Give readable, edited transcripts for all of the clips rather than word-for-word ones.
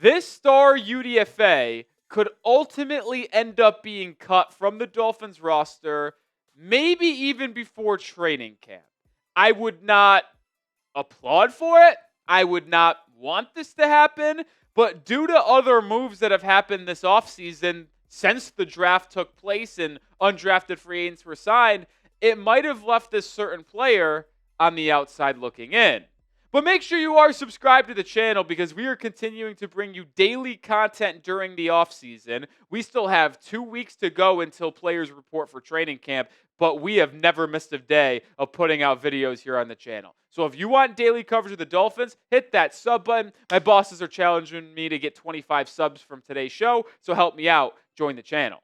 This star UDFA could ultimately end up being cut from the Dolphins roster, maybe even before training camp. I would not applaud for it. I would not want this to happen, but due to other moves that have happened this offseason since the draft took place and undrafted free agents were signed, it might have left this certain player on the outside looking in. But make sure you are subscribed to the channel because we are continuing to bring you daily content during the offseason. We still have 2 weeks to go until players report for training camp, but we have never missed a day of putting out videos here on the channel. So if you want daily coverage of the Dolphins, hit that sub button. My bosses are challenging me to get 25 subs from today's show, so help me out. Join the channel.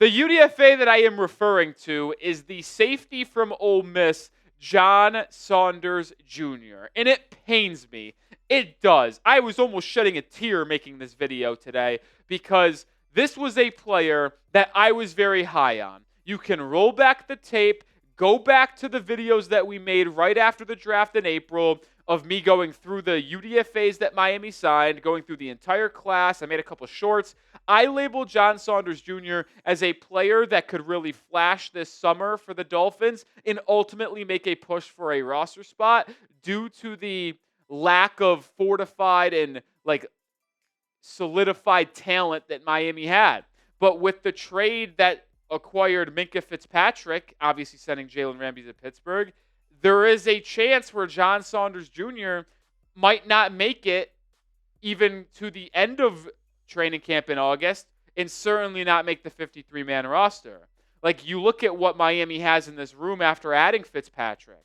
The UDFA that I am referring to is the safety from Ole Miss, John Saunders Jr. And it pains me. It does. I was almost shedding a tear making this video today because this was a player that I was very high on. You can roll back the tape, go back to the videos that we made right after the draft in April of me going through the UDFAs that Miami signed, going through the entire class. I made a couple shorts. I labeled John Saunders Jr. as a player that could really flash this summer for the Dolphins and ultimately make a push for a roster spot due to the lack of fortified and solidified talent that Miami had. But with the trade that acquired Minkah Fitzpatrick, obviously sending Jalen Ramsey to Pittsburgh, there is a chance where John Saunders Jr. might not make it even to the end of training camp in August and certainly not make the 53-man roster. You look at what Miami has in this room after adding Fitzpatrick.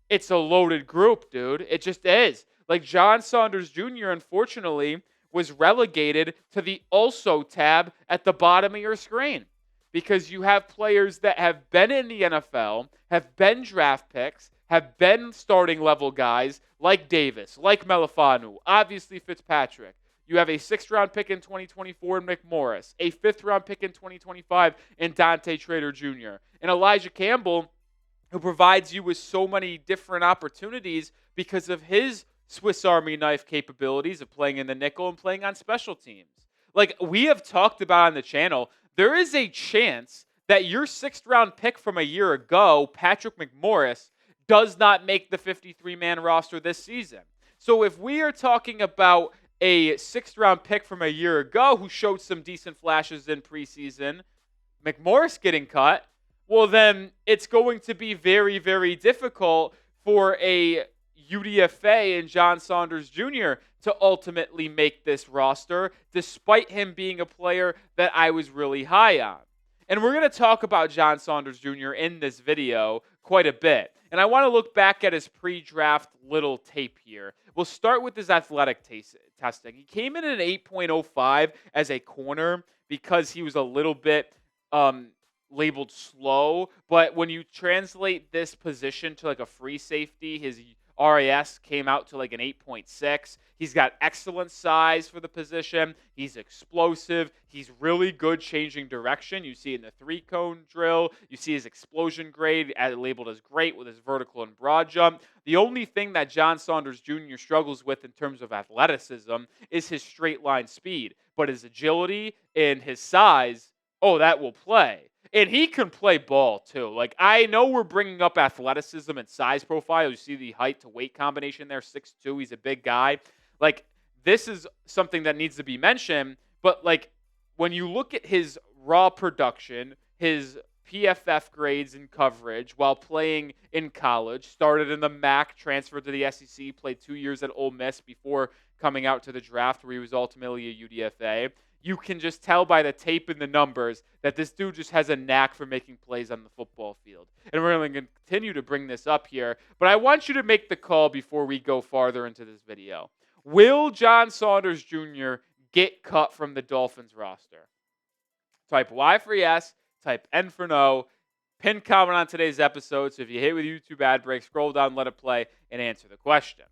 It's a loaded group, dude. It just is. John Saunders Jr., unfortunately, was relegated to the also tab at the bottom of your screen because you have players that have been in the NFL, have been draft picks, have been starting level guys like Davis, like Melifanu, obviously Fitzpatrick. You have a 6th-round pick in 2024 in McMorris, a 5th-round pick in 2025 in Dante Trader Jr., and Elijah Campbell, who provides you with so many different opportunities because of his Swiss Army knife capabilities of playing in the nickel and playing on special teams. We have talked about on the channel, there is a chance that your 6th-round pick from a year ago, Patrick McMorris, does not make the 53-man roster this season. So if we are talking about a 6th-round pick from a year ago who showed some decent flashes in preseason, McMorris getting cut, well then it's going to be very, very difficult for a UDFA and John Saunders Jr. to ultimately make this roster, despite him being a player that I was really high on. And we're going to talk about John Saunders Jr. in this video quite a bit. And I want to look back at his pre-draft little tape here. We'll start with his athletic testing. He came in at an 8.05 as a corner because he was a little bit labeled slow. But when you translate this position to a free safety, his RAS came out to an 8.6. He's got excellent size for the position. He's explosive. He's really good changing direction. You see it in the 3-cone drill. You see his explosion grade labeled as great with his vertical and broad jump. The only thing that John Saunders Jr. struggles with in terms of athleticism is his straight line speed. But his agility and his size, that will play. And he can play ball, too. I know we're bringing up athleticism and size profile. You see the height to weight combination there, 6'2". He's a big guy. This is something that needs to be mentioned. But, when you look at his raw production, his PFF grades and coverage while playing in college, started in the MAC, transferred to the SEC, played 2 years at Ole Miss before coming out to the draft where he was ultimately a UDFA. You can just tell by the tape and the numbers that this dude just has a knack for making plays on the football field. And we're going to continue to bring this up here. But I want you to make the call before we go farther into this video. Will John Saunders Jr. get cut from the Dolphins roster? Type Y for yes, type N for no. Pin comment on today's episode. So if you hit with YouTube ad break, scroll down, let it play, and answer the question.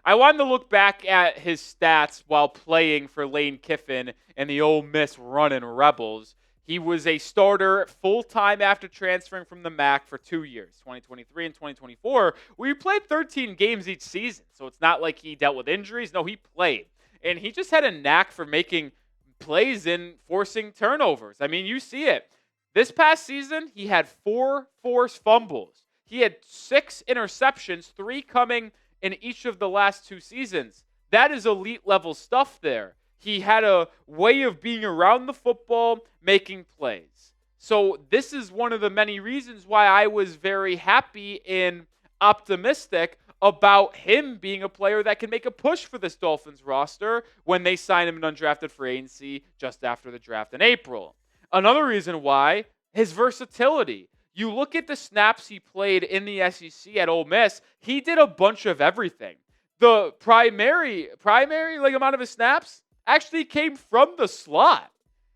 I wanted to look back at his stats while playing for Lane Kiffin and the Ole Miss Runnin' Rebels. He was a starter full-time after transferring from the MAC for 2 years, 2023 and 2024, where he played 13 games each season. So it's not like he dealt with injuries. No, he played. And he just had a knack for making plays and forcing turnovers. I mean, you see it. This past season, he had 4 forced fumbles. He had 6 interceptions, 3 coming in each of the last 2 seasons. That is elite level stuff there. He had a way of being around the football, making plays. So this is one of the many reasons why I was very happy and optimistic about him being a player that can make a push for this Dolphins roster when they sign him in undrafted free agency just after the draft in April. Another reason why, his versatility. You look at the snaps he played in the SEC at Ole Miss, he did a bunch of everything. The primary amount of his snaps actually came from the slot.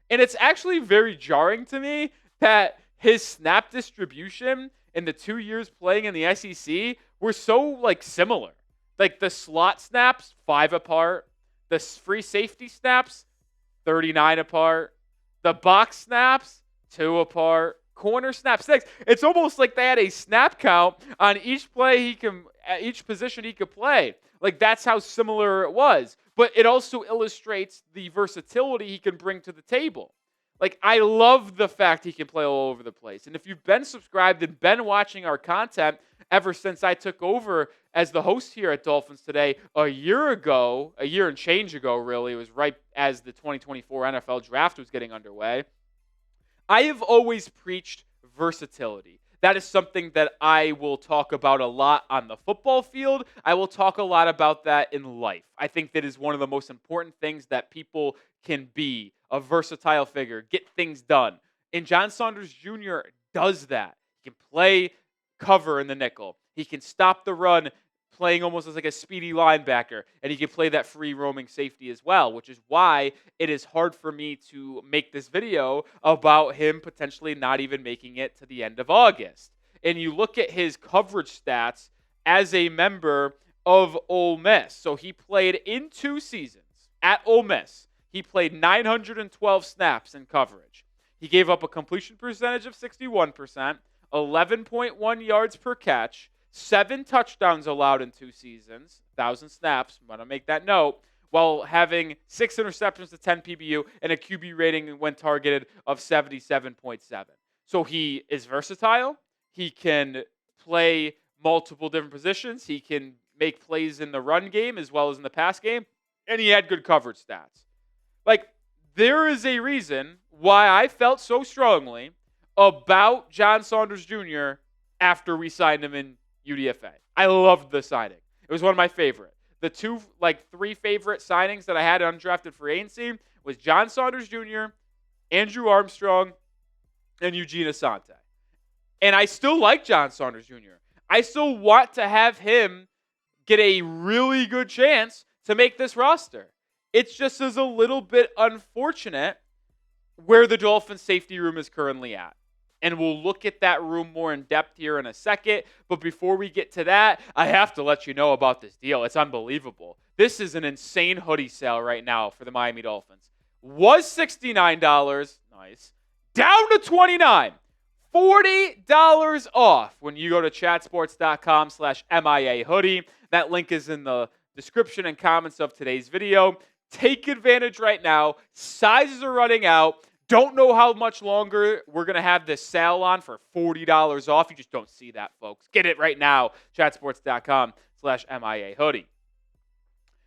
And it's actually very jarring to me that his snap distribution in the 2 years playing in the SEC were so similar. Like the slot snaps, 5 apart. The free safety snaps, 39 apart. The box snaps, 2 apart. Corner snaps, 6. It's almost like they had a snap count on each position he could play. That's how similar it was. But it also illustrates the versatility he can bring to the table. I love the fact he can play all over the place. And if you've been subscribed and been watching our content ever since I took over as the host here at Dolphins Today a year and change ago, really, it was right as the 2024 NFL Draft was getting underway, I have always preached versatility. That is something that I will talk about a lot on the football field. I will talk a lot about that in life. I think that is one of the most important things that people can be, a versatile figure, get things done. And John Saunders Jr. does that. He can play cover in the nickel. He can stop the run playing almost as a speedy linebacker, and he can play that free roaming safety as well, which is why it is hard for me to make this video about him potentially not even making it to the end of August. And you look at his coverage stats as a member of Ole Miss. So he played in 2 seasons at Ole Miss. He played 912 snaps in coverage. He gave up a completion percentage of 61%, 11.1 yards per catch, 7 touchdowns allowed in 2 seasons, 1,000 snaps, want to make that note, while having 6 interceptions to 10 PBU and a QB rating when targeted of 77.7. So he is versatile. He can play multiple different positions. He can make plays in the run game as well as in the pass game. And he had good coverage stats. There is a reason why I felt so strongly about John Saunders Jr. after we signed him in UDFA. I loved the signing. It was one of my favorite. The 3 favorite signings that I had undrafted free agency was John Saunders Jr., Andrew Armstrong, and Eugene Asante. And I still like John Saunders Jr. I still want to have him get a really good chance to make this roster. It's just a little bit unfortunate where the Dolphins safety room is currently at. And we'll look at that room more in depth here in a second. But before we get to that, I have to let you know about this deal. It's unbelievable. This is an insane hoodie sale right now for the Miami Dolphins. Was $69. Nice. Down to $29. $40 off when you go to chatsports.com/MIA hoodie. That link is in the description and comments of today's video. Take advantage right now. Sizes are running out. Don't know how much longer we're going to have this sale on for $40 off. You just don't see that, folks. Get it right now. Chatsports.com/MIA hoodie.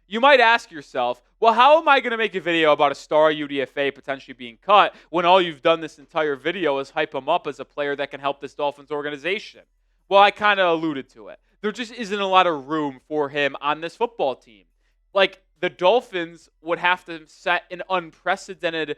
You might ask yourself, well, how am I going to make a video about a star UDFA potentially being cut when all you've done this entire video is hype him up as a player that can help this Dolphins organization? Well, I kind of alluded to it. There just isn't a lot of room for him on this football team. The Dolphins would have to set an unprecedented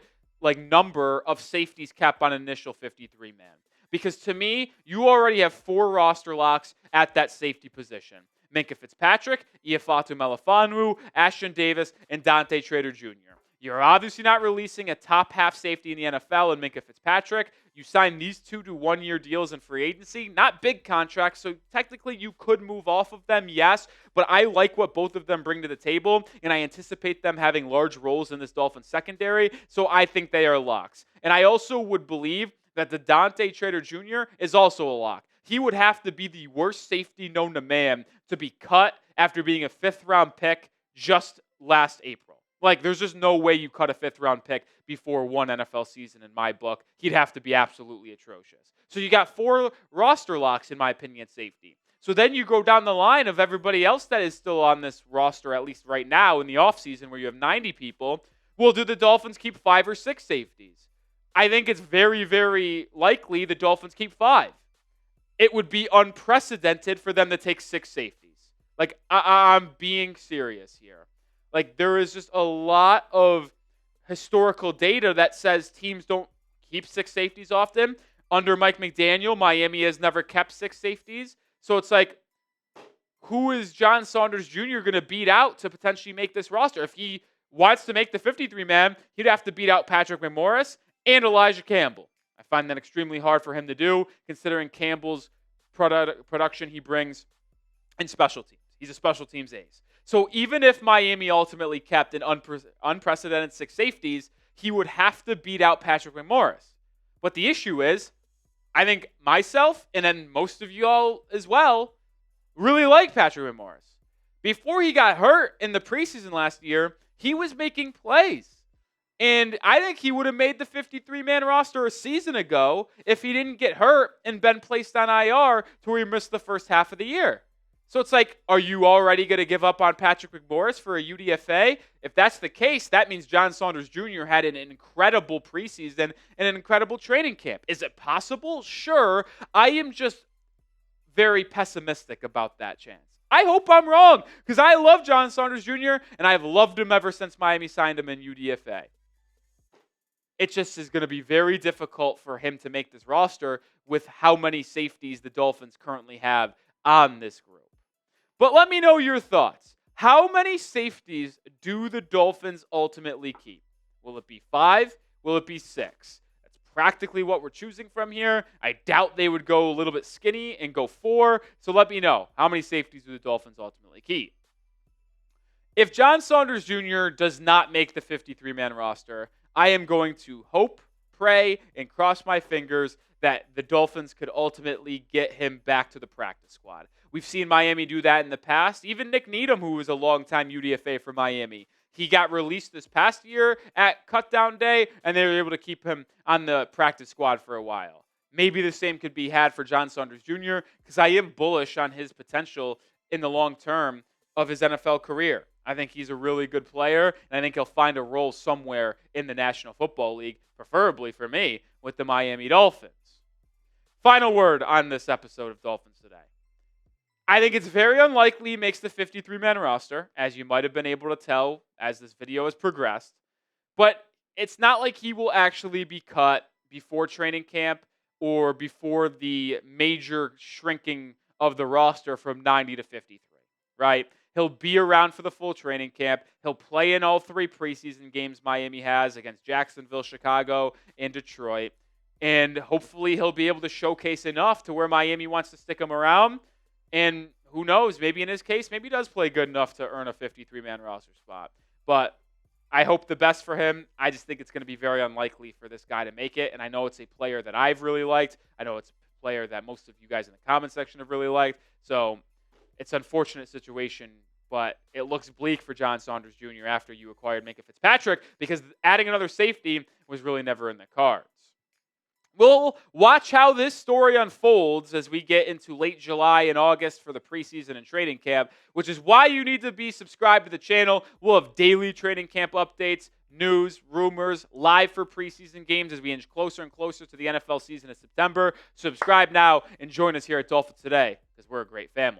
number of safeties kept on initial 53-man. Because to me, you already have 4 roster locks at that safety position. Minkah Fitzpatrick, Iafatu Melifonwu, Ashton Davis, and Dante Trader Jr. You're obviously not releasing a top half safety in the NFL in Minkah Fitzpatrick. You signed these 2 to 1-year deals in free agency. Not big contracts, so technically you could move off of them, yes. But I like what both of them bring to the table, and I anticipate them having large roles in this Dolphins secondary, so I think they are locks. And I also would believe that the Dante Trader Jr. is also a lock. He would have to be the worst safety known to man to be cut after being a 5th-round pick just last April. Like, there's just no way you cut a 5th-round pick before one NFL season in my book. He'd have to be absolutely atrocious. So you got 4 roster locks, in my opinion, at safety. So then you go down the line of everybody else that is still on this roster, at least right now in the offseason where you have 90 people. Well, do the Dolphins keep 5 or 6 safeties? I think it's very, very likely the Dolphins keep 5. It would be unprecedented for them to take 6 safeties. Like, I'm being serious here. Like, there is just a lot of historical data that says teams don't keep 6 safeties often. Under Mike McDaniel, Miami has never kept 6 safeties. So it's like, who is John Saunders Jr. going to beat out to potentially make this roster? If he wants to make the 53-man, he'd have to beat out Patrick McMorris and Elijah Campbell. I find that extremely hard for him to do, considering Campbell's production he brings in special teams. He's a special teams ace. So even if Miami ultimately kept an unprecedented 6 safeties, he would have to beat out Patrick McMorris. But the issue is, I think myself, and then most of you all as well, really like Patrick McMorris. Before he got hurt in the preseason last year, he was making plays. And I think he would have made the 53-man roster a season ago if he didn't get hurt and been placed on IR to where he missed the first half of the year. So it's like, are you already going to give up on Patrick McMorris for a UDFA? If that's the case, that means John Saunders Jr. had an incredible preseason and an incredible training camp. Is it possible? Sure. I am just very pessimistic about that chance. I hope I'm wrong, because I love John Saunders Jr., and I've loved him ever since Miami signed him in UDFA. It just is going to be very difficult for him to make this roster with how many safeties the Dolphins currently have on this group. But let me know your thoughts. How many safeties do the Dolphins ultimately keep? Will it be 5? Will it be 6? That's practically what we're choosing from here. I doubt they would go a little bit skinny and go 4. So let me know. How many safeties do the Dolphins ultimately keep? If John Saunders Jr. does not make the 53-man roster, I am going to hope, pray, and cross my fingers that the Dolphins could ultimately get him back to the practice squad. We've seen Miami do that in the past. Even Nick Needham, who was a longtime UDFA for Miami, he got released this past year at cutdown day, and they were able to keep him on the practice squad for a while. Maybe the same could be had for John Saunders Jr., because I am bullish on his potential in the long term of his NFL career. I think he's a really good player, and I think he'll find a role somewhere in the National Football League, preferably for me, with the Miami Dolphins. Final word on this episode of Dolphins Today. I think it's very unlikely he makes the 53-man roster, as you might have been able to tell as this video has progressed. But it's not like he will actually be cut before training camp or before the major shrinking of the roster from 90 to 53, right? He'll be around for the full training camp. He'll play in all 3 preseason games Miami has against Jacksonville, Chicago, and Detroit. And hopefully he'll be able to showcase enough to where Miami wants to stick him around. And who knows, maybe in his case, maybe he does play good enough to earn a 53-man roster spot. But I hope the best for him. I just think it's going to be very unlikely for this guy to make it. And I know it's a player that I've really liked. I know it's a player that most of you guys in the comment section have really liked. So it's an unfortunate situation, but it looks bleak for John Saunders Jr. after you acquired Minkah Fitzpatrick, because adding another safety was really never in the cards. We'll watch how this story unfolds as we get into late July and August for the preseason and training camp, which is why you need to be subscribed to the channel. We'll have daily training camp updates, news, rumors, live for preseason games as we inch closer and closer to the NFL season in September. Subscribe now and join us here at Dolphins Today, because we're a great family.